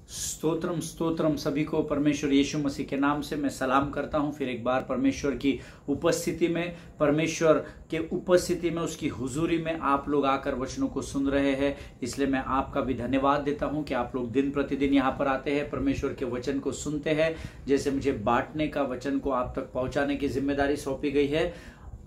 स्तोत्रम स्तोत्रम। सभी को परमेश्वर यीशु मसीह के नाम से मैं सलाम करता हूं। फिर एक बार परमेश्वर की उपस्थिति में, परमेश्वर के उपस्थिति में, उसकी हुजूरी में आप लोग आकर वचनों को सुन रहे हैं, इसलिए मैं आपका भी धन्यवाद देता हूं कि आप लोग दिन प्रतिदिन यहाँ पर आते हैं, परमेश्वर के वचन को सुनते हैं। जैसे मुझे बांटने का, वचन को आप तक पहुंचाने की जिम्मेदारी सौंपी गई है,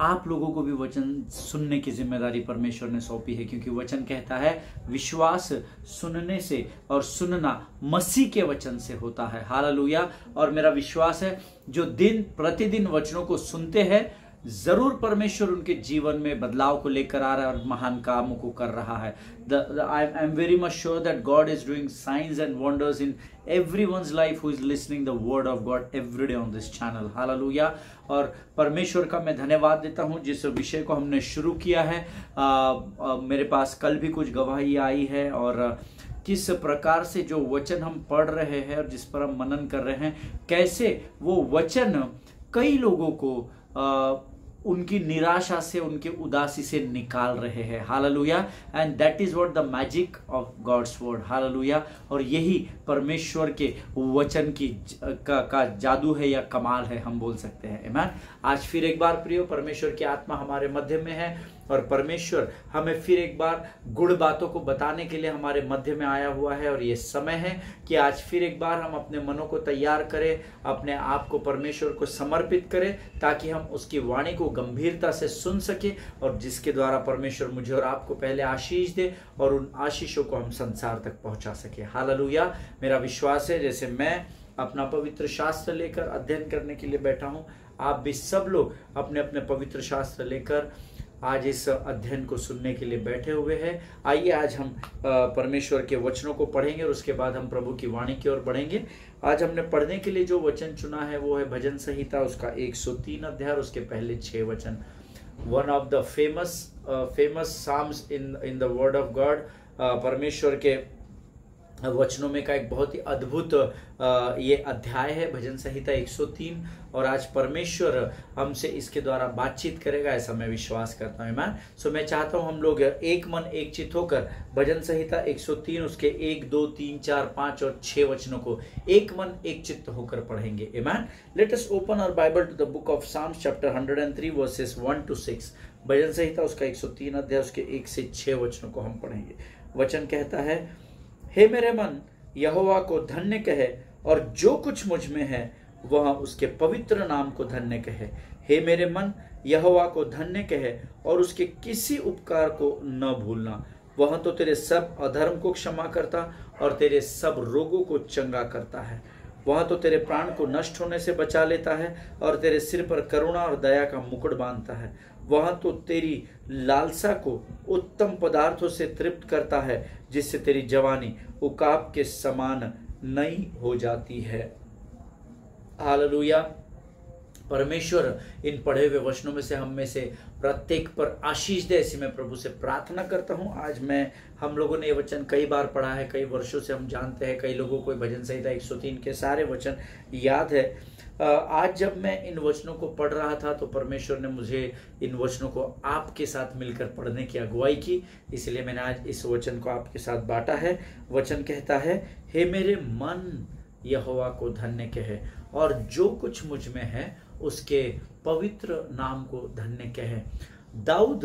आप लोगों को भी वचन सुनने की जिम्मेदारी परमेश्वर ने सौंपी है, क्योंकि वचन कहता है विश्वास सुनने से और सुनना मसीह के वचन से होता है। हालेलुया। और मेरा विश्वास है जो दिन प्रतिदिन वचनों को सुनते हैं, जरूर परमेश्वर उनके जीवन में बदलाव को लेकर आ रहा है और महान कामों को कर रहा है। I am very much sure that God is doing signs and wonders in everyone's life who is listening the word of God every day on this channel. Hallelujah. और परमेश्वर का मैं धन्यवाद देता हूं जिस विषय को हमने शुरू किया है। मेरे पास कल भी कुछ गवाही आई है और किस प्रकार से जो वचन हम पढ़ रहे हैं और जिस पर हम मनन कर रहे हैं, कैसे वो वचन कई लोगों को उनकी निराशा से, उनके उदासी से निकाल रहे हैं। Hallelujah. And that is what the magic of God's word. Hallelujah. और यही परमेश्वर के वचन की का जादू है या कमाल है, हम बोल सकते हैं। आमीन। आज फिर एक बार प्रियो, परमेश्वर की आत्मा हमारे मध्य में है और परमेश्वर हमें फिर एक बार गुड़ बातों को बताने के लिए हमारे मध्य में आया हुआ है। और ये समय है कि आज फिर एक बार हम अपने मनों को तैयार करें, अपने आप को परमेश्वर को समर्पित करें, ताकि हम उसकी वाणी को गंभीरता से सुन सके और जिसके द्वारा परमेश्वर मुझे और आपको पहले आशीष दे और उन आशीषों को हम संसार तक पहुंचा सके। हालेलुया। मेरा विश्वास है जैसे मैं अपना पवित्र शास्त्र लेकर अध्ययन करने के लिए बैठा हूं, आप भी सब लोग अपने अपने पवित्र शास्त्र लेकर आज इस अध्ययन को सुनने के लिए बैठे हुए हैं। आइए आज हम परमेश्वर के वचनों को पढ़ेंगे और उसके बाद हम प्रभु की वाणी की ओर बढ़ेंगे। आज हमने पढ़ने के लिए जो वचन चुना है वो है भजन संहिता, उसका 103 अध्याय, उसके पहले 6 वचन। One of the famous psalms in the word of God. परमेश्वर के वचनों में का एक बहुत ही अद्भुत ये अध्याय है भजन संहिता 103। और आज परमेश्वर हमसे इसके द्वारा बातचीत करेगा, ऐसा मैं विश्वास करता हूँ। मैं मैं चाहता हूँ हम लोग एक मन एक चित्त होकर भजन संहिता 103 उसके 1, 2, 3, 4, 5 और 6 वचनों को एक मन एक चित्त होकर पढ़ेंगे। आमीन। Let us open our Bible to the book of Psalms chapter 103 verses 1 to 6। भजन संहिता उसका 103 अध्याय, उसके 1 से 6 वचनों को हम पढ़ेंगे। वचन कहता है, हे मेरे मन यहोवा को धन्य कहे और जो कुछ मुझ में है वह उसके पवित्र नाम को धन्य कहे। हे मेरे मन यहोवा को धन्य कहे और उसके किसी उपकार को न भूलना। वह तो तेरे सब अधर्म को क्षमा करता और तेरे सब रोगों को चंगा करता है। वह तो तेरे प्राण को नष्ट होने से बचा लेता है और तेरे सिर पर करुणा और दया का मुकुट बांधता है। वह तो तेरी लालसा को उत्तम पदार्थों से तृप्त करता है, जिससे तेरी जवानी उकाब के समान नई हो जाती है। हालेलुया। परमेश्वर इन पढ़े हुए वचनों में से हम में से प्रत्येक पर आशीष दे, ऐसी मैं प्रभु से प्रार्थना करता हूं। आज हम लोगों ने ये वचन कई बार पढ़ा है, कई वर्षों से हम जानते हैं, कई लोगों को भजन संहिता 103 के सारे वचन याद है। आज जब मैं इन वचनों को पढ़ रहा था तो परमेश्वर ने मुझे इन वचनों को आपके साथ मिलकर पढ़ने की अगुवाई की, इसलिए मैंने आज इस वचन को आपके साथ बांटा है। वचन कहता है, हे मेरे मन यहोवा को धन्य कहे और जो कुछ मुझ में है उसके पवित्र नाम को धन्य कहे। दाऊद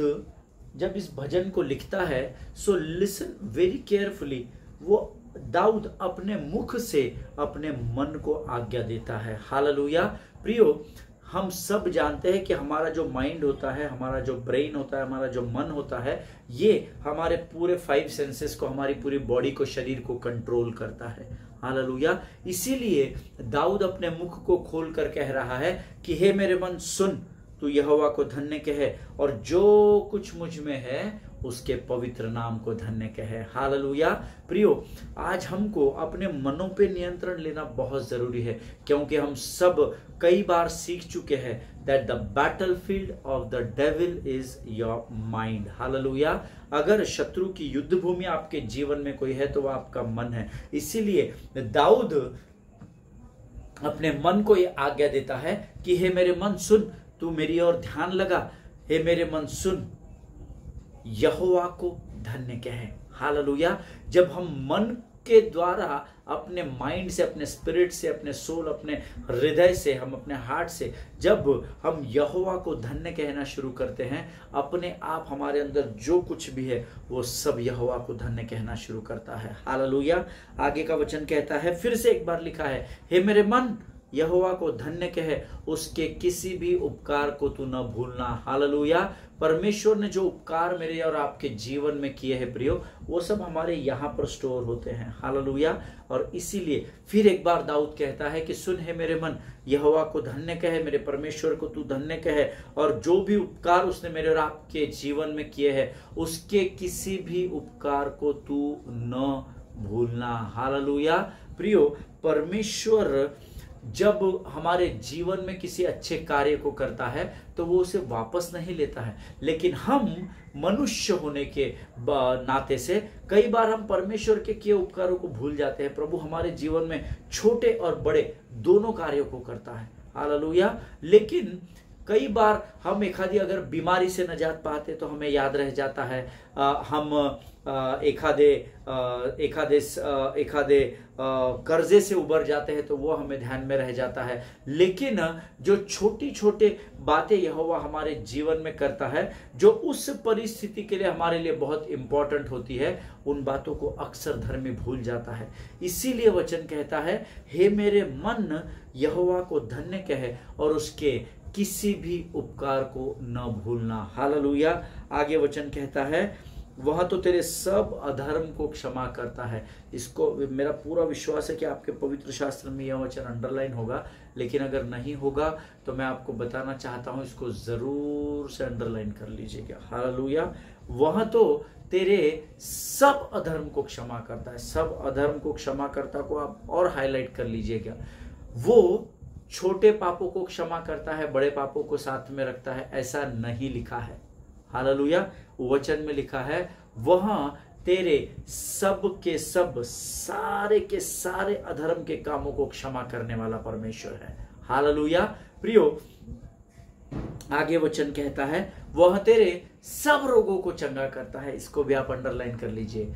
जब इस भजन को लिखता है, सो लिसन वेरी केयरफुली, वो दाऊद अपने मुख से अपने मन को आज्ञा देता है। हालेलुया। प्रियो, हम सब जानते हैं कि हमारा जो माइंड होता है, हमारा जो ब्रेन होता है, हमारा जो मन होता है, ये हमारे पूरे 5 सेंसेस को, हमारी पूरी बॉडी को, शरीर को कंट्रोल करता है। हालेलुया। इसीलिए दाऊद अपने मुख को खोल कर कह रहा है कि हे मेरे मन सुन, तू यहोवा को धन्य कहे और जो कुछ मुझ में है उसके पवित्र नाम को धन्य कहे। हालेलुया। प्रियो, आज हमको अपने मनों पे नियंत्रण लेना बहुत जरूरी है, क्योंकि हम सब कई बार सीख चुके हैं that the battlefield of the devil is your mind. Hallelujah. अगर शत्रु की युद्ध भूमि आपके जीवन में कोई है तो वह आपका मन है। इसीलिए दाऊद अपने मन को यह आज्ञा देता है कि हे मेरे मन सुन, तू मेरी ओर ध्यान लगा। हे मेरे मन सुन, यहोवा को धन्य कहे। हालेलुया। जब हम मन के द्वारा अपने माइंड से, अपने स्पिरिट से, अपने सोल, अपने हृदय से, हम अपने हार्ट से जब हम यहोवा को धन्य कहना शुरू करते हैं, अपने आप हमारे अंदर जो कुछ भी है वो सब यहोवा को धन्य कहना शुरू करता है। हालेलुया। आगे का वचन कहता है, फिर से एक बार लिखा है, हे मेरे मन यहोवा को धन्य कहे, उसके किसी भी उपकार को तू न भूलना। हालेलुया। परमेश्वर ने जो उपकार मेरे और आपके जीवन में किए हैं प्रियो, वो सब हमारे यहाँ पर स्टोर होते हैं। हालेलुया। और इसीलिए फिर एक बार दाऊद कहता है कि सुन हे मेरे मन, यहोवा को धन्य कहे, मेरे परमेश्वर को तू धन्य कहे, और जो भी उपकार उसने मेरे और आपके जीवन में किए हैं उसके किसी भी उपकार को तू न भूलना। हालेलुया। प्रियो, परमेश्वर जब हमारे जीवन में किसी अच्छे कार्य को करता है तो वो उसे वापस नहीं लेता है, लेकिन हम मनुष्य होने के नाते से कई बार हम परमेश्वर के किए उपकारों को भूल जाते हैं। प्रभु हमारे जीवन में छोटे और बड़े दोनों कार्यों को करता है। हालेलुया। लेकिन कई बार हम एखादी अगर बीमारी से नजात पाते तो हमें याद रह जाता है, हम एखादे कर्जे से उबर जाते हैं तो वो हमें ध्यान में रह जाता है। लेकिन जो छोटी छोटी बातें यहोवा हमारे जीवन में करता है, जो उस परिस्थिति के लिए हमारे लिए बहुत इंपॉर्टेंट होती है, उन बातों को अक्सर धर्मी भूल जाता है। इसीलिए वचन कहता है, हे मेरे मन यहोवा को धन्य कहे और उसके किसी भी उपकार को न भूलना। हालेलुया। आगे वचन कहता है, वह तो तेरे सब अधर्म को क्षमा करता है। इसको मेरा पूरा विश्वास है कि आपके पवित्र शास्त्र में यह वचन अंडरलाइन होगा, लेकिन अगर नहीं होगा तो मैं आपको बताना चाहता हूं, इसको जरूर से अंडरलाइन कर लीजिएगा। हालेलुया। वह तो तेरे सब अधर्म को क्षमा करता है। सब अधर्म को क्षमा करता को आप और हाईलाइट कर लीजिएगा। वो छोटे पापों को क्षमा करता है, बड़े पापों को साथ में रखता है, ऐसा नहीं लिखा है। हालेलुया। वचन में लिखा है, वह तेरे सब के सब, सारे के सारे अधर्म के कामों को क्षमा करने वाला परमेश्वर है। हालेलुया। प्रियो, आगे वचन कहता है, वह तेरे सब रोगों को चंगा करता है। इसको भी आप अंडरलाइन कर लीजिए।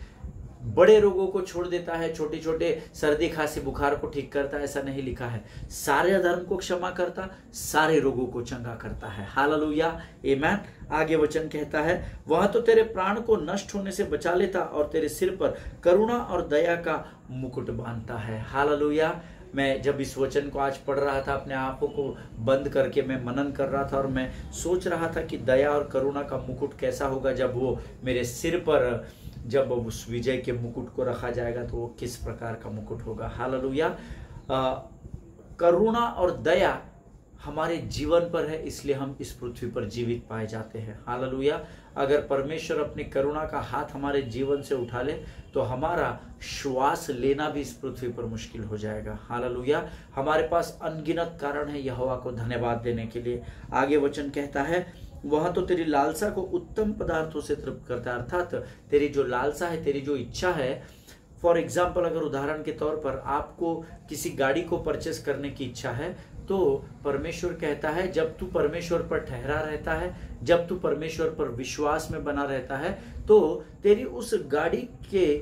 बड़े रोगों को छोड़ देता है, छोटे छोटे सर्दी खांसी बुखार को ठीक करता है, ऐसा नहीं लिखा है। सारे अधर्म को क्षमा करता, सारे रोगों को चंगा करता है। हालेलुया। आमीन। आगे वचन कहता है, वह तो तेरे प्राण को नष्ट होने से बचा लेता और तेरे सिर पर करुणा और दया का मुकुट बांधता है। हालेलुया। मैं जब इस वचन को आज पढ़ रहा था, अपने आंखों को बंद करके मैं मनन कर रहा था और मैं सोच रहा था कि दया और करुणा का मुकुट कैसा होगा जब वो मेरे सिर पर, जब उस विजय के मुकुट को रखा जाएगा तो वो किस प्रकार का मुकुट होगा। हालेलुया। करुणा और दया हमारे जीवन पर है, इसलिए हम इस पृथ्वी पर जीवित पाए जाते हैं। हालेलुया। अगर परमेश्वर अपनी करुणा का हाथ हमारे जीवन से उठा ले तो हमारा श्वास लेना भी इस पृथ्वी पर मुश्किल हो जाएगा। हालेलुया। हमारे पास अनगिनत कारण है यहोवा को धन्यवाद देने के लिए। आगे वचन कहता है, वह तो तेरी लालसा को उत्तम पदार्थों से तृप्त करता है। अर्थात तेरी जो लालसा है, तेरी जो इच्छा है, फॉर एग्जाम्पल अगर उदाहरण के तौर पर आपको किसी गाड़ी को परचेस करने की इच्छा है तो परमेश्वर कहता है, जब तू परमेश्वर पर ठहरा रहता है, जब तू परमेश्वर पर विश्वास में बना रहता है, तो तेरी उस गाड़ी के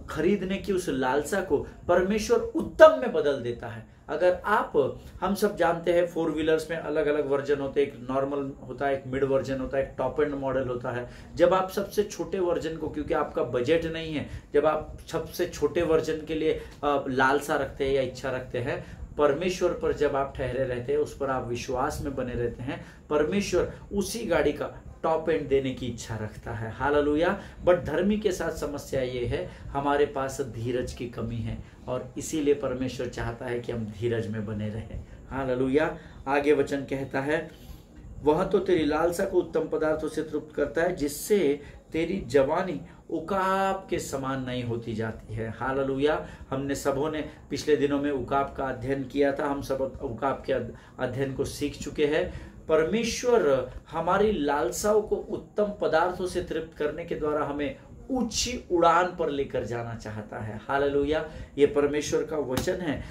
खरीदने की उस लालसा को परमेश्वर उत्तम में बदल देता है। अगर आप, हम सब जानते हैं फोर व्हीलर्स में अलग अलग वर्जन होते हैं, एक नॉर्मल होता है, एक मिड वर्जन होता है, एक टॉप एंड मॉडल होता है। जब आप सबसे छोटे वर्जन को, क्योंकि आपका बजट नहीं है, जब आप सबसे छोटे वर्जन के लिए लालसा रखते हैं या इच्छा रखते हैं, परमेश्वर पर जब आप ठहरे रहते हैं, उस पर आप विश्वास में बने रहते हैं, परमेश्वर उसी गाड़ी का टॉप एंड देने की इच्छा रखता है। हालेलुया। बट धर्मी के साथ समस्या ये है, हमारे पास धीरज की कमी है और इसीलिए परमेश्वर चाहता है कि हम धीरज में बने रहें। हालेलुया। आगे वचन कहता है, वह तो तेरी लालसा को उत्तम पदार्थों से तृप्त करता है, जिससे तेरी जवानी उकाब के समान नहीं होती जाती है। हालेलुया। हमने सबों ने पिछले दिनों में उकाब का अध्ययन किया था, हम सब उकाब के अध्ययन को सीख चुके हैं। परमेश्वर हमारी लालसाओं को उत्तम पदार्थों से तृप्त करने के द्वारा हमें ऊंची उड़ान पर लेकर जाना चाहता है। हालेलुया। ये परमेश्वर का वचन है।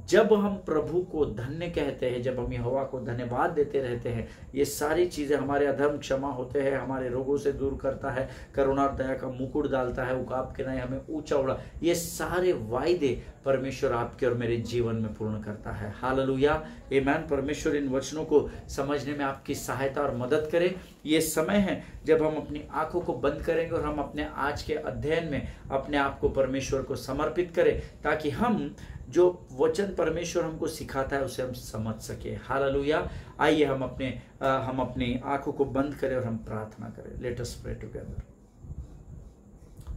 जब हम प्रभु को धन्य कहते हैं, जब हम यहोवा को धन्यवाद देते रहते हैं, ये सारी चीज़ें, हमारे अधर्म क्षमा होते हैं, हमारे रोगों से दूर करता है, करुणा और दया का मुकुट डालता है, उकाब के नहीं हमें ऊंचा उड़ा, ये सारे वायदे परमेश्वर आपके और मेरे जीवन में पूर्ण करता है। हालेलुया, आमीन। परमेश्वर इन वचनों को समझने में आपकी सहायता और मदद करे। ये समय है जब हम अपनी आंखों को बंद करेंगे और हम अपने आज के अध्ययन में अपने आप को परमेश्वर को समर्पित करें, ताकि हम जो वचन परमेश्वर हमको सिखाता है उसे हम समझ सके। हालेलुया। आइए हम अपनी आंखों को बंद करें और हम प्रार्थना करें। Let us pray together.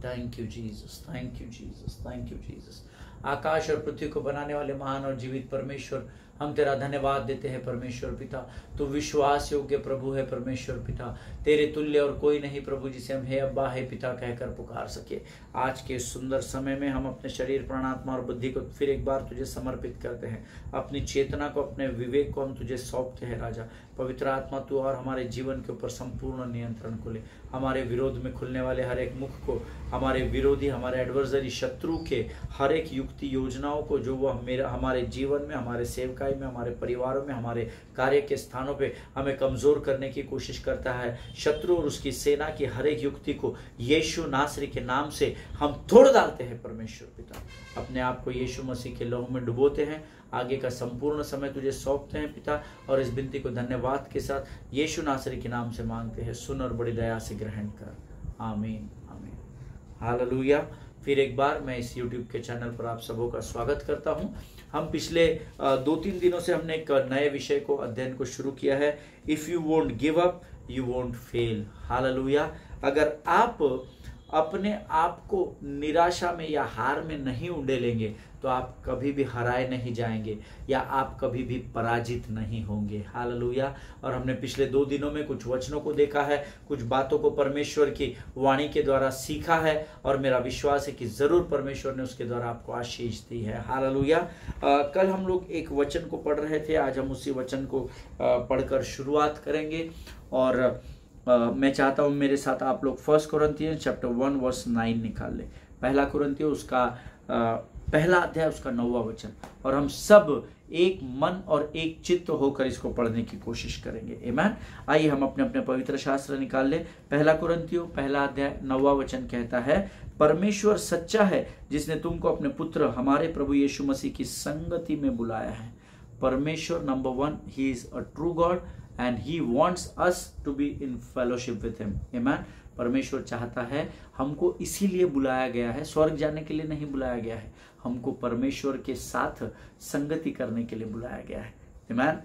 Thank you Jesus, thank you Jesus, thank you Jesus. आकाश और पृथ्वी को बनाने वाले महान और जीवित परमेश्वर, हम तेरा धन्यवाद देते हैं परमेश्वर पिता। तू विश्वास योग्य प्रभु है परमेश्वर पिता, तेरे तुल्य और कोई नहीं प्रभु, जिसे हम हे अब्बा हे पिता कहकर पुकार सके। आज के सुंदर समय में हम अपने शरीर, प्राण, आत्मा और बुद्धि को फिर एक बार तुझे समर्पित करते हैं। अपनी चेतना को, अपने विवेक को हम तुझे सौंपते हैं राजा। पवित्र आत्मा तू और हमारे जीवन के ऊपर संपूर्ण नियंत्रण को ले। हमारे विरोध में खुलने वाले हर एक मुख को, हमारे विरोधी, हमारे एडवर्सरी, शत्रु के हर एक युक्ति योजनाओं को, जो वो हमारे जीवन में, हमारे सेवकाई में, हमारे परिवारों में, हमारे कार्य के स्थानों पे हमें कमजोर करने की कोशिश करता है, शत्रु और उसकी सेना की हर एक युक्ति को यीशु नासरी के नाम से हम तोड़ डालते हैं परमेश्वर पिता। अपने आप को यीशु मसीह के लहू में डुबोते हैं। आगे का संपूर्ण समय तुझे सौंपते हैं पिता, और इस विनती को धन्यवाद के साथ यीशु नासरी के नाम से मांगते हैं। सुन और बड़ी दया से ग्रहण कर। आमीन, आमीन। हालेलुया। फिर एक बार मैं इस YouTube के चैनल पर आप सबों का स्वागत करता हूं। हम पिछले 2-3 दिनों से हमने एक नए विषय को, अध्ययन को शुरू किया है। If you won't give up you won't fail. Hallelujah. अगर आप अपने आप को निराशा में या हार में नहीं उंडेलेंगे तो आप कभी भी हराए नहीं जाएंगे, या आप कभी भी पराजित नहीं होंगे। हालेलुया। और हमने पिछले 2 दिनों में कुछ वचनों को देखा है, कुछ बातों को परमेश्वर की वाणी के द्वारा सीखा है, और मेरा विश्वास है कि जरूर परमेश्वर ने उसके द्वारा आपको आशीष दी है। हालेलुया। कल हम लोग एक वचन को पढ़ रहे थे, आज हम उसी वचन को पढ़कर शुरुआत करेंगे। और मैं चाहता हूं मेरे साथ आप लोग 1 कुरिन्थियंस चैप्टर 1 वर्स 9 निकाल ले। पहला कुरिन्थियों उसका पहला अध्याय उसका 9वां वचन, और हम सब एक मन और एक चित्त होकर इसको पढ़ने की कोशिश करेंगे। आमीन। आइए हम अपने अपने पवित्र शास्त्र निकाल ले। पहला कुरिन्थियों पहला अध्याय 9वां वचन कहता है, परमेश्वर सच्चा है जिसने तुमको अपने पुत्र हमारे प्रभु यीशु मसीह की संगति में बुलाया है। परमेश्वर number 1, he is a true God and he wants us to be in fellowship with him. Amen. परमेश्वर चाहता है, हमको इसीलिए बुलाया गया है, स्वर्ग जाने के लिए नहीं बुलाया गया है, हमको परमेश्वर के साथ संगति करने के लिए बुलाया गया है। Amen.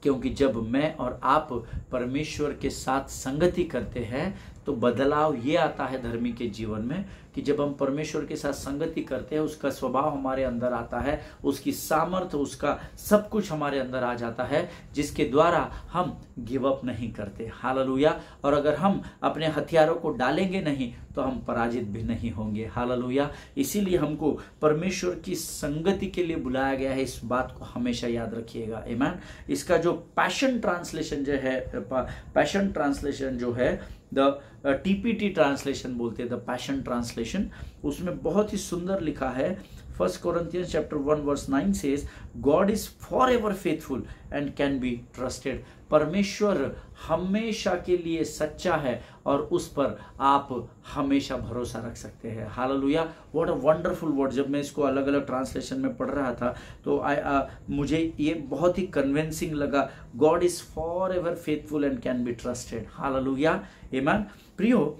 क्योंकि जब मैं और आप परमेश्वर के साथ संगति करते हैं तो बदलाव ये आता है धर्मी के जीवन में, कि जब हम परमेश्वर के साथ संगति करते हैं उसका स्वभाव हमारे अंदर आता है, उसकी सामर्थ्य, उसका सब कुछ हमारे अंदर आ जाता है, जिसके द्वारा हम गिव अप नहीं करते। हालेलुया। और अगर हम अपने हथियारों को डालेंगे नहीं तो हम पराजित भी नहीं होंगे। हालेलुया। इसीलिए हमको परमेश्वर की संगति के लिए बुलाया गया है, इस बात को हमेशा याद रखिएगा। आमीन। इसका जो पैशन ट्रांसलेशन जो है द TPT ट्रांसलेशन बोलते हैं, द पैशन ट्रांसलेशन, उसमें बहुत ही सुंदर लिखा है। 1 Corinthians chapter 1 verse 9 says, God is forever faithful and can be trusted. परमेश्वर हमेशा के लिए सच्चा है और उस पर आप हमेशा भरोसा रख सकते हैं। Hallelujah. What a wonderful word. जब मैं इसको अलग अलग ट्रांसलेशन में पढ़ रहा था तो मुझे ये बहुत ही कन्विंसिंग लगा। God is forever faithful and can be trusted. Hallelujah. आमीन। प्रियो,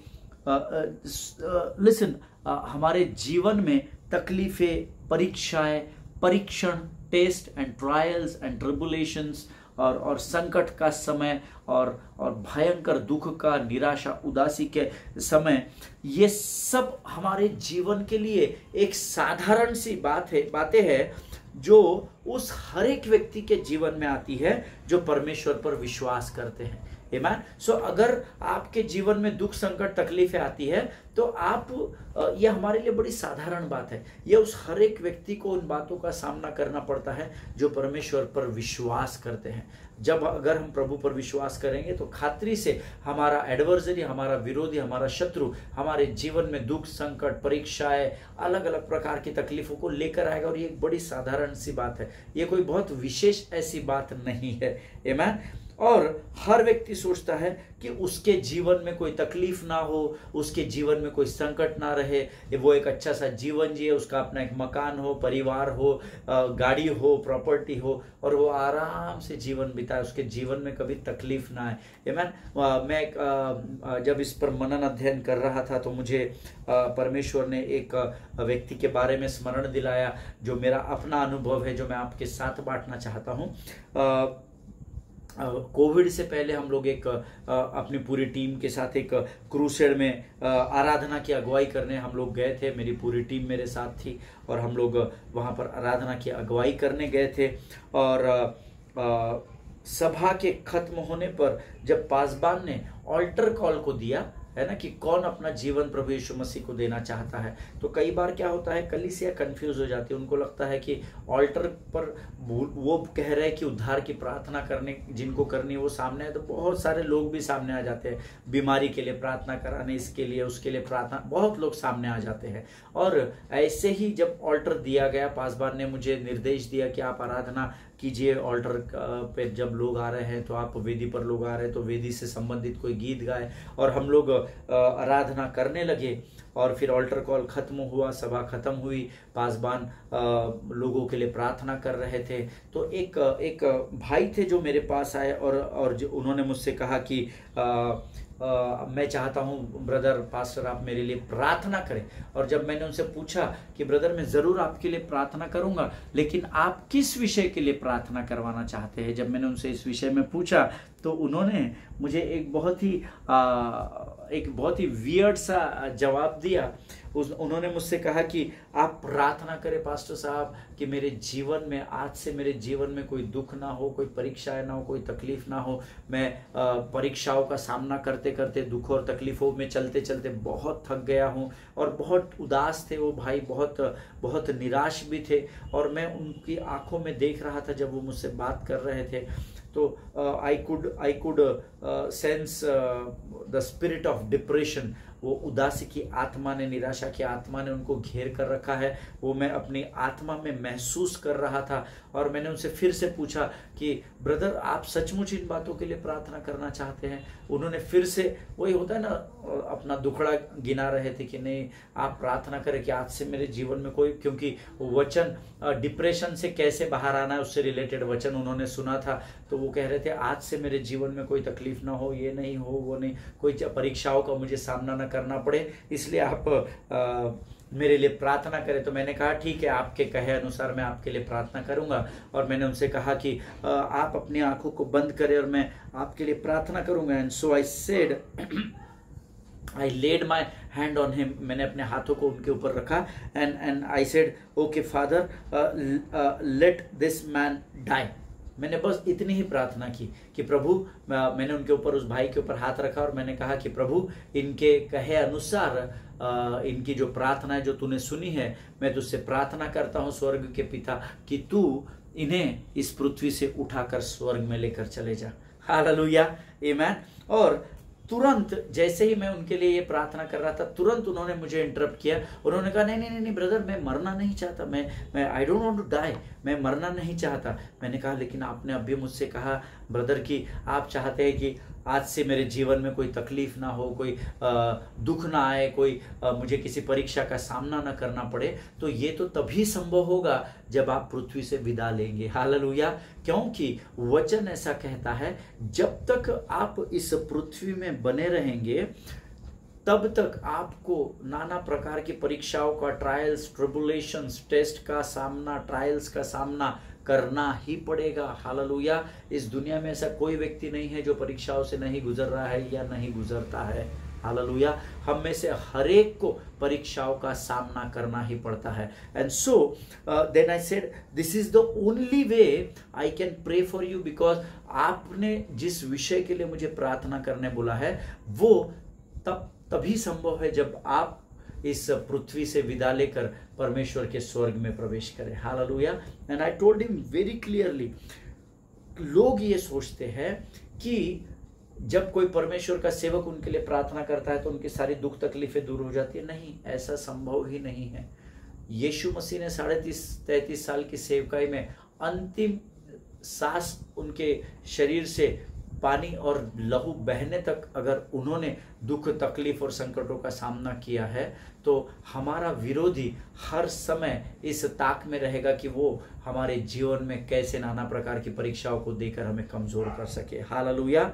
लिसन, हमारे जीवन में तकलीफें, परीक्षाएं, परीक्षण, test and trials and tribulations और संकट का समय और भयंकर दुख का, निराशा, उदासी के समय, ये सब हमारे जीवन के लिए एक साधारण सी बातें हैं जो उस हर एक व्यक्ति के जीवन में आती है जो परमेश्वर पर विश्वास करते हैं। आमीन। सो अगर आपके जीवन में दुख संकट तकलीफें आती है तो आप ये हमारे लिए बड़ी साधारण बात है। ये उस हर एक व्यक्ति को उन बातों का सामना करना पड़ता है जो परमेश्वर पर विश्वास करते हैं। जब अगर हम प्रभु पर विश्वास करेंगे तो खातरी से हमारा एडवर्सरी, हमारा विरोधी, हमारा शत्रु हमारे जीवन में दुख संकट परीक्षाएं अलग अलग प्रकार की तकलीफों को लेकर आएगा। और ये एक बड़ी साधारण सी बात है, ये कोई बहुत विशेष ऐसी बात नहीं है। आमीन। और हर व्यक्ति सोचता है कि उसके जीवन में कोई तकलीफ ना हो, उसके जीवन में कोई संकट ना रहे, वो एक अच्छा सा जीवन जिए, उसका अपना एक मकान हो, परिवार हो, गाड़ी हो, प्रॉपर्टी हो, और वो आराम से जीवन बिताए, उसके जीवन में कभी तकलीफ ना आए। मैं जब इस पर मनन अध्ययन कर रहा था तो मुझे परमेश्वर ने एक व्यक्ति के बारे में स्मरण दिलाया जो मेरा अपना अनुभव है, जो मैं आपके साथ बांटना चाहता हूँ। कोविड से पहले हम लोग एक अपनी पूरी टीम के साथ एक क्रूसेड में आराधना की अगुवाई करने हम लोग गए थे। मेरी पूरी टीम मेरे साथ थी और हम लोग वहाँ पर आराधना की अगुवाई करने गए थे। और सभा के खत्म होने पर जब पासबान ने ऑल्टर कॉल को दिया है ना कि कौन अपना जीवन प्रभु यीशु मसीह को देना चाहता है, तो कई बार क्या होता है कलीसिया कंफ्यूज हो जाती है। उनको लगता है कि ऑल्टर पर वो कह रहे हैं कि उद्धार की प्रार्थना करने जिनको करनी है वो सामने है, तो बहुत सारे लोग भी सामने आ जाते हैं। बीमारी के लिए प्रार्थना कराने, इसके लिए उसके लिए प्रार्थना, बहुत लोग सामने आ जाते हैं। और ऐसे ही जब ऑल्टर दिया गया, पासबान ने मुझे निर्देश दिया कि आप आराधना कीजिए, ऑल्टर पे जब लोग आ रहे हैं तो आप वेदी पर लोग आ रहे हैं तो वेदी से संबंधित कोई गीत गाए। और हम लोग आराधना करने लगे और फिर ऑल्टर कॉल खत्म हुआ, सभा खत्म हुई, पासबान लोगों के लिए प्रार्थना कर रहे थे। तो एक भाई थे जो मेरे पास आए और जो उन्होंने मुझसे कहा कि मैं चाहता हूं ब्रदर पास्टर आप मेरे लिए प्रार्थना करें। और जब मैंने उनसे पूछा कि ब्रदर मैं ज़रूर आपके लिए प्रार्थना करूंगा, लेकिन आप किस विषय के लिए प्रार्थना करवाना चाहते हैं, जब मैंने उनसे इस विषय में पूछा तो उन्होंने मुझे एक बहुत ही वियर्ड सा जवाब दिया। उन्होंने मुझसे कहा कि आप प्रार्थना करें पास्टर साहब कि मेरे जीवन में, आज से मेरे जीवन में कोई दुख ना हो, कोई परीक्षाएं ना हो, कोई तकलीफ ना हो। मैं परीक्षाओं का सामना करते करते, दुख और तकलीफों में चलते चलते बहुत थक गया हूँ। और बहुत उदास थे वो भाई, बहुत निराश भी थे। और मैं उनकी आंखों में देख रहा था जब वो मुझसे बात कर रहे थे, तो I could sense the spirit of depression. वो उदासी की आत्मा ने, निराशा की आत्मा ने उनको घेर कर रखा है, वो मैं अपनी आत्मा में महसूस कर रहा था। और मैंने उनसे फिर से पूछा कि ब्रदर आप सचमुच इन बातों के लिए प्रार्थना करना चाहते हैं? उन्होंने फिर से, वही होता है ना, अपना दुखड़ा गिना रहे थे कि नहीं आप प्रार्थना करें कि आज से मेरे जीवन में कोई, क्योंकि वचन डिप्रेशन से कैसे बाहर आना है उससे रिलेटेड वचन उन्होंने सुना था। तो वो कह रहे थे आज से मेरे जीवन में कोई तकलीफ ना हो, ये नहीं हो, वो नहीं, कोई परीक्षाओं का मुझे सामना ना करना पड़े, इसलिए आप मेरे लिए प्रार्थना करें। तो मैंने कहा ठीक है, आपके कहे अनुसार मैं आपके लिए प्रार्थना करूंगा। और मैंने उनसे कहा कि आप अपनी आंखों को बंद करें और मैं आपके लिए प्रार्थना करूंगा। And so I said, I laid my hand on him, मैंने अपने हाथों को उनके ऊपर रखा। And I said okay father let this man die. मैंने बस इतनी ही प्रार्थना की कि प्रभु, मैंने उनके ऊपर, उस भाई के ऊपर हाथ रखा और मैंने कहा कि प्रभु इनके कहे अनुसार इनकी जो प्रार्थना है जो तूने सुनी है, मैं तुझसे प्रार्थना करता हूँ स्वर्ग के पिता कि तू इन्हें इस पृथ्वी से उठाकर स्वर्ग में लेकर चले जा। हालेलुया, आमीन। और तुरंत जैसे ही मैं उनके लिए ये प्रार्थना कर रहा था, तुरंत उन्होंने मुझे इंटरप्ट किया। उन्होंने कहा नहीं ब्रदर, मैं मरना नहीं चाहता, मैं I don't want to die, मैं मरना नहीं चाहता। मैंने कहा लेकिन आपने अभी मुझसे कहा ब्रदर कि आप चाहते हैं कि आज से मेरे जीवन में कोई तकलीफ ना हो, कोई दुख ना आए, कोई मुझे किसी परीक्षा का सामना ना करना पड़े। तो ये तो तभी संभव होगा जब आप पृथ्वी से विदा लेंगे। हालेलुया, क्योंकि वचन ऐसा कहता है जब तक आप इस पृथ्वी में बने रहेंगे तब तक आपको नाना प्रकार की परीक्षाओं का, ट्रायल्स, ट्रिबुलेशंस, टेस्ट का सामना, ट्रायल्स का सामना करना ही पड़ेगा। हालेलुया, इस दुनिया में ऐसा कोई व्यक्ति नहीं है जो परीक्षाओं से नहीं गुजर रहा है या नहीं गुजरता है। हालेलुया। हम में से हर एक को परीक्षाओं का सामना करना ही पड़ता है। And so then I said this is the only way I can pray for you, because आपने जिस विषय के लिए मुझे प्रार्थना करने बोला है वो तभी संभव है जब आप इस पृथ्वी से विदा लेकर परमेश्वर के स्वर्ग में प्रवेश करें। Hallelujah. And I told him very clearly, लोग ये सोचते हैं कि जब कोई परमेश्वर का सेवक उनके लिए प्रार्थना करता है तो उनकी सारी दुख तकलीफें दूर हो जाती है। नहीं, ऐसा संभव ही नहीं है। यीशु मसीह ने 33 साल की सेवकाई में अंतिम सांस उनके शरीर से पानी और लहू बहने तक अगर उन्होंने दुख तकलीफ और संकटों का सामना किया है तो हमारा विरोधी हर समय इस ताक में रहेगा कि वो हमारे जीवन में कैसे नाना प्रकार की परीक्षाओं को देकर हमें कमजोर कर सके। हालेलुया।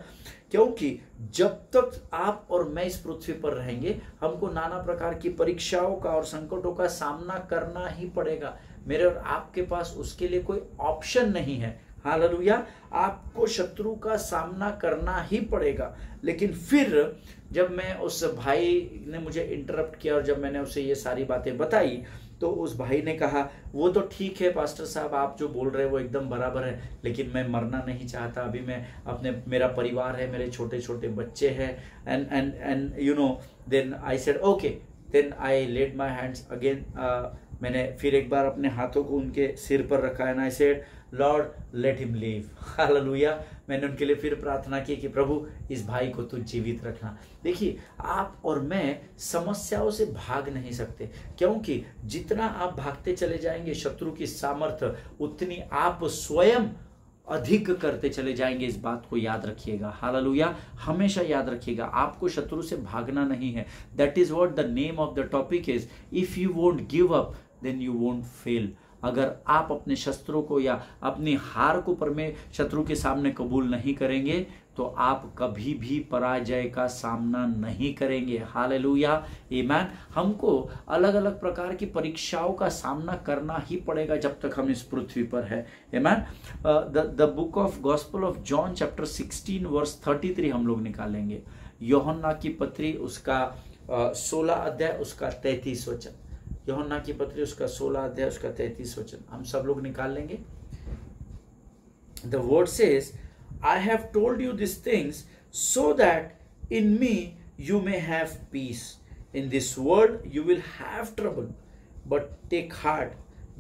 क्योंकि जब तक आप और मैं इस पृथ्वी पर रहेंगे हमको नाना प्रकार की परीक्षाओं का और संकटों का सामना करना ही पड़ेगा। मेरे और आपके पास उसके लिए कोई ऑप्शन नहीं है। हालेलुया। आपको शत्रु का सामना करना ही पड़ेगा। लेकिन फिर जब मैं उस भाई ने मुझे इंटरप्ट किया और जब मैंने उसे ये सारी बातें बताई तो उस भाई ने कहा वो तो ठीक है पास्टर साहब, आप जो बोल रहे हैं वो एकदम बराबर है, लेकिन मैं मरना नहीं चाहता। अभी मैं मेरा परिवार है, मेरे छोटे छोटे बच्चे हैं। And you know then I said okay, then I laid my hands again. मैंने फिर एक बार अपने हाथों को उनके सिर पर रखा है। I said Lord let him leave. Hallelujah. मैंने उनके लिए फिर प्रार्थना की कि प्रभु इस भाई को तू जीवित रखना। देखिए, आप और मैं समस्याओं से भाग नहीं सकते, क्योंकि जितना आप भागते चले जाएंगे शत्रु की सामर्थ्य उतनी आप स्वयं अधिक करते चले जाएंगे। इस बात को याद रखिएगा। हालेलुया। हमेशा याद रखिएगा, आपको शत्रु से भागना नहीं है। That is what the name of the topic is. If you won't give up then you won't fail. अगर आप अपने शस्त्रों को या अपनी हार को शत्रु के सामने कबूल नहीं करेंगे तो आप कभी भी पराजय का सामना नहीं करेंगे। हालेलुया। आमीन। हमको अलग अलग प्रकार की परीक्षाओं का सामना करना ही पड़ेगा जब तक हम इस पृथ्वी पर है। आमीन। The book of gospel of John chapter 16 verse 33 हम लोग निकालेंगे। यूहन्ना की पत्री उसका 16 अध्याय उसका 33 वचन। यूहन्ना की पत्री उसका 16 अध्याय उसका 33 वचन हम सब लोग निकाल लेंगे। The word says, I have told you these things so that in me you may have peace. In this world you will have trouble, but take heart,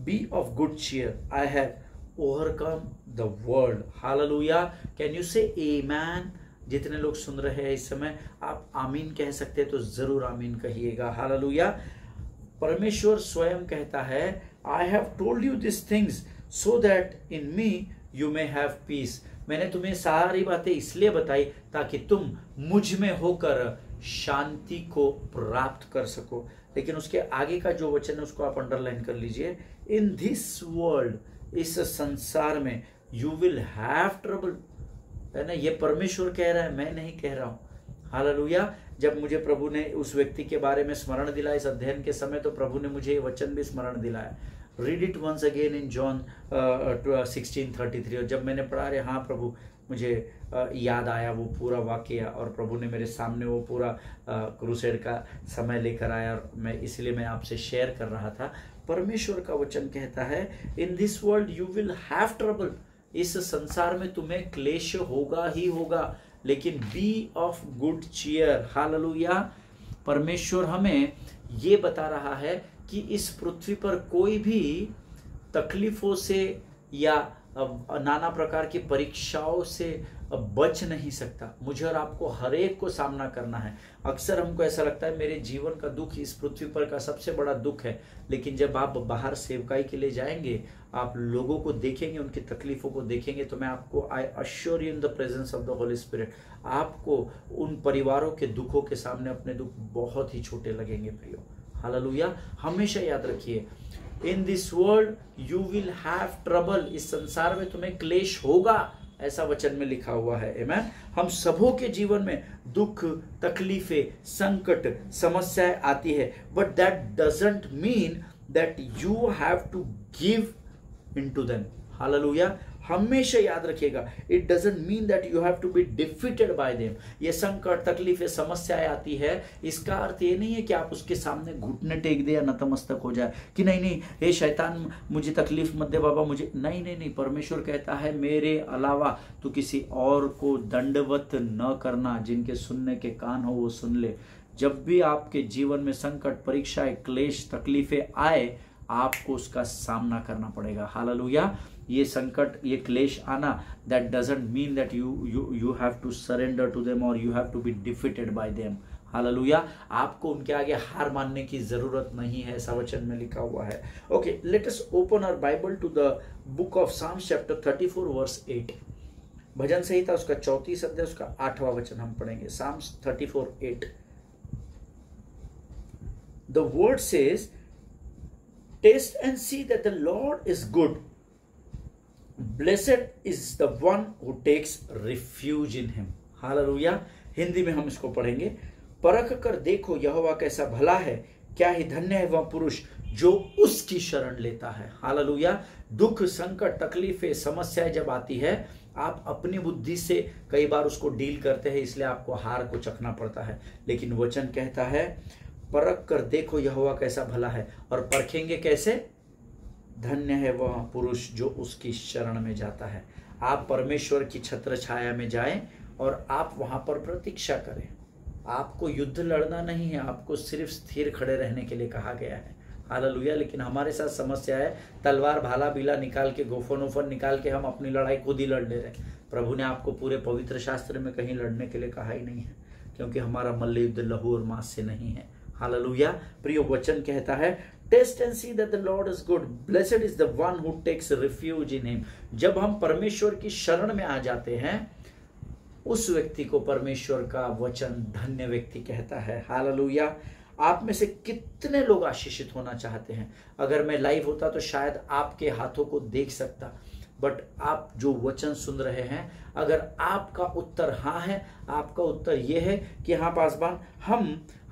be of good cheer. I have overcome the world. Hallelujah. Can you say amen? जितने लोग सुन रहे हैं इस समय आप आमीन कह सकते हैं तो जरूर आमीन कहिएगा। हालेलुया। परमेश्वर स्वयं कहता है I have told you this things so that in me you may have piece. मैंने तुम्हें सारी बातें इसलिए बताई ताकि तुम मुझ में होकर शांति को प्राप्त कर सको। लेकिन उसके आगे का जो वचन है उसको आप अंडरलाइन कर लीजिए। इन दिस वर्ल्ड, इस संसार में, यू विल हैव ट्रबल। है ना, ये परमेश्वर कह रहा है, मैं नहीं कह रहा हूं। हालेलुया। जब मुझे प्रभु ने उस व्यक्ति के बारे में स्मरण दिलाया इस अध्ययन के समय तो प्रभु ने मुझे ये वचन भी स्मरण दिलाया। Read it once again in John 16:33। और जब मैंने पढ़ा, अरे हाँ प्रभु, मुझे याद आया वो पूरा वाकया और प्रभु ने मेरे सामने वो पूरा क्रूसेड का समय लेकर आया और मैं आपसे शेयर कर रहा था। परमेश्वर का वचन कहता है in this world you will have trouble. इस संसार में तुम्हें क्लेश होगा ही होगा, लेकिन be of good cheer. Hallelujah. परमेश्वर हमें ये बता रहा है कि इस पृथ्वी पर कोई भी तकलीफों से या नाना प्रकार की परीक्षाओं से बच नहीं सकता। मुझे और आपको हर एक को सामना करना है। अक्सर हमको ऐसा लगता है मेरे जीवन का दुख इस पृथ्वी पर का सबसे बड़ा दुख है, लेकिन जब आप बाहर सेवकाई के लिए जाएंगे, आप लोगों को देखेंगे, उनकी तकलीफों को देखेंगे, तो मैं आपको I assure you in the presence of the Holi spirit, आपको उन परिवारों के दुखों के सामने अपने दुख बहुत ही छोटे लगेंगे प्रियो। हालेलुया। हमेशा याद रखिए, इन this world you will have trouble. इस संसार में तुम्हें क्लेश होगा, ऐसा वचन में लिखा हुआ है। आमीन। हम सबों के जीवन में दुख, तकलीफें, संकट, समस्याएं आती है, but that doesn't mean that you have to give into them. Hallelujah. हमेशा याद रखिएगा, it doesn't mean that you have to be defeated by them. ये संकट, तकलीफें, समस्याएं आती है, इसका अर्थ ये नहीं है कि आप उसके सामने घुटने टेक दे या नतमस्तक हो जाए कि नहीं नहीं हे शैतान मुझे तकलीफ मत दे बाबा मुझे। नहीं नहीं नहीं, परमेश्वर कहता है मेरे अलावा तू किसी और को दंडवत न करना, जिनके सुनने के कान हो वो सुन ले। जब भी आपके जीवन में संकट, परीक्षाएं, क्लेश, तकलीफें आए, आपको उसका सामना करना पड़ेगा। हालेलुया। ये संकट, ये क्लेश आना, that doesn't mean that you have to surrender to them और you have to be defeated by them. Hallelujah. आपको उनके आगे हार मानने की जरूरत नहीं है, ऐसा वचन में लिखा हुआ है। Okay, let us open our Bible to the book of Psalms chapter 34 verse 8। भजन संहिता उसका 34 अध्याय उसका 8वां वचन हम पढ़ेंगे। Psalms 34:8। The word says, taste and see that the Lord is good. Blessed is the one who takes refuge in him. Hallelujah. Hindi में हम इसको पढ़ेंगे। परख कर देखो यहोवा कैसा भला है, क्या ही धन्य है वह पुरुष जो उसकी शरण लेता है। हालेलुया। दुख, संकट, तकलीफें, समस्याएं जब आती है, आप अपनी बुद्धि से कई बार उसको डील करते हैं, इसलिए आपको हार को चखना पड़ता है। लेकिन वचन कहता है परख कर देखो यहोवा कैसा भला है, और परखेंगे कैसे? धन्य है वह पुरुष जो उसकी शरण में जाता है। आप परमेश्वर की छत्र छाया में जाएं और आप वहां पर प्रतीक्षा करें। आपको युद्ध लड़ना नहीं है, आपको सिर्फ स्थिर खड़े रहने के लिए कहा गया है। हालेलुया। लेकिन हमारे साथ समस्या है, तलवार, भाला, बीला निकाल के, गोफन ओफन निकाल के हम अपनी लड़ाई खुद ही लड़ ले रहे हैं। प्रभु ने आपको पूरे पवित्र शास्त्र में कहीं लड़ने के लिए कहा ही नहीं है, क्योंकि हमारा मल्ल युद्ध लहू और मांस से नहीं है। हालेलुया। प्रिय वचन कहता है taste and see that the Lord is good, blessed is the one who takes refuge in him. जब हम परमेश्वर की शरण में आ जाते हैं, उस व्यक्ति को परमेश्वर का वचन धन्य व्यक्ति कहता है। हालेलुया। आप में से कितने लोग आशीषित होना चाहते हैं? अगर मैं लाइव होता तो शायद आपके हाथों को देख सकता, बट आप जो वचन सुन रहे हैं, अगर आपका उत्तर हाँ है, आपका उत्तर यह है कि हाँ पासवान,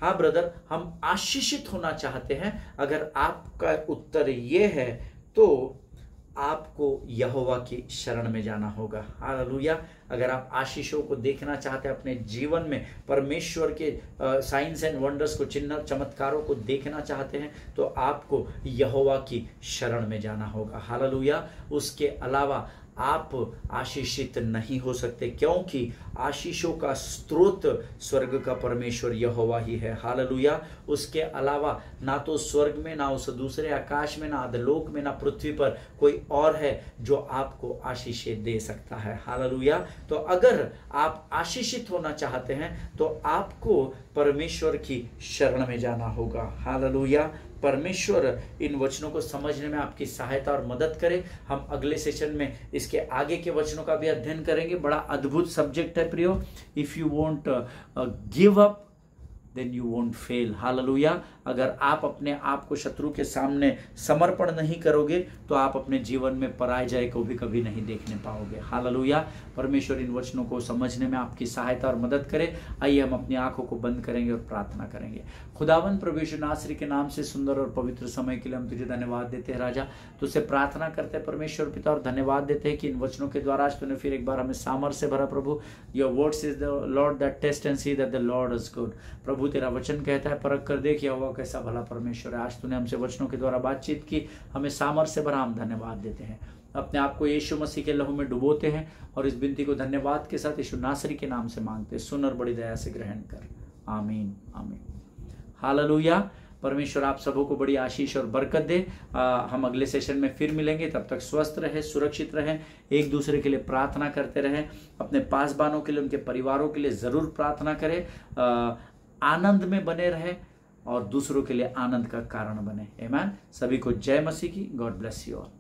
हाँ ब्रदर, हम आशीषित होना चाहते हैं, अगर आपका उत्तर ये है तो आपको यहोवा की शरण में जाना होगा। हालेलुया। अगर आप आशीषों को देखना चाहते हैं अपने जीवन में, परमेश्वर के साइंस एंड वंडर्स को, चिन्ह चमत्कारों को देखना चाहते हैं, तो आपको यहोवा की शरण में जाना होगा। हालेलुया। उसके अलावा आप आशीषित नहीं हो सकते, क्योंकि आशीषों का स्रोत स्वर्ग का परमेश्वर यहोवा ही है। हालेलुया। उसके अलावा ना तो स्वर्ग में, ना उस दूसरे आकाश में, ना अधलोक में, ना पृथ्वी पर कोई और है जो आपको आशीषें दे सकता है। हालेलुया। तो अगर आप आशीषित होना चाहते हैं तो आपको परमेश्वर की शरण में जाना होगा। हालेलुया। परमेश्वर इन वचनों को समझने में आपकी सहायता और मदद करे। हम अगले सेशन में इसके आगे के वचनों का भी अध्ययन करेंगे। बड़ा अद्भुत सब्जेक्ट है प्रियो। If you won't give up then you won't fail. Hallelujah. अगर आप अपने आप को शत्रु के सामने समर्पण नहीं करोगे तो आप अपने जीवन में पराजय को भी कभी नहीं देखने पाओगे। हालेलुया। परमेश्वर इन वचनों को समझने में आपकी सहायता और मदद करे। आइए हम अपनी आंखों को बंद करेंगे और प्रार्थना करेंगे। खुदावंद प्रभु यीशु नासरी के नाम से सुंदर और पवित्र समय के लिए हम तुझे धन्यवाद देते हैं राजा। तुझसे प्रार्थना करते हैं परमेश्वर पिता, और धन्यवाद देते हैं कि इन वचनों के द्वारा आज तूने फिर एक बार हमें सामर्थ्य से भरा। प्रभु, your words is the lord that test and see that the Lord is good. प्रभु, तेरा वचन कहता है परख कर देख यहोवा कैसा भला परमेश्वर है। आज तूने हमसे वचनों के द्वारा बातचीत की, हमें सामर्थ्य से भरा। हम धन्यवाद देते हैं, अपने आप को यीशु मसीह के लहू में डुबोते हैं, और इस विनती को धन्यवाद के साथ यीशु नासरी के नाम से मांगते। सुन और बड़ी दया से ग्रहण कर। आमीन आमीन। हालेलुया। परमेश्वर आप सबों को बड़ी आशीष और बरकत दे। हम अगले सेशन में फिर मिलेंगे। तब तक स्वस्थ रहे, सुरक्षित रहें, एक दूसरे के लिए प्रार्थना करते रहें। अपने पासबानों के लिए, उनके परिवारों के लिए जरूर प्रार्थना करें। आनंद में बने रहें और दूसरों के लिए आनंद का कारण बने। आमीन। सभी को जय मसीह की। God bless you all.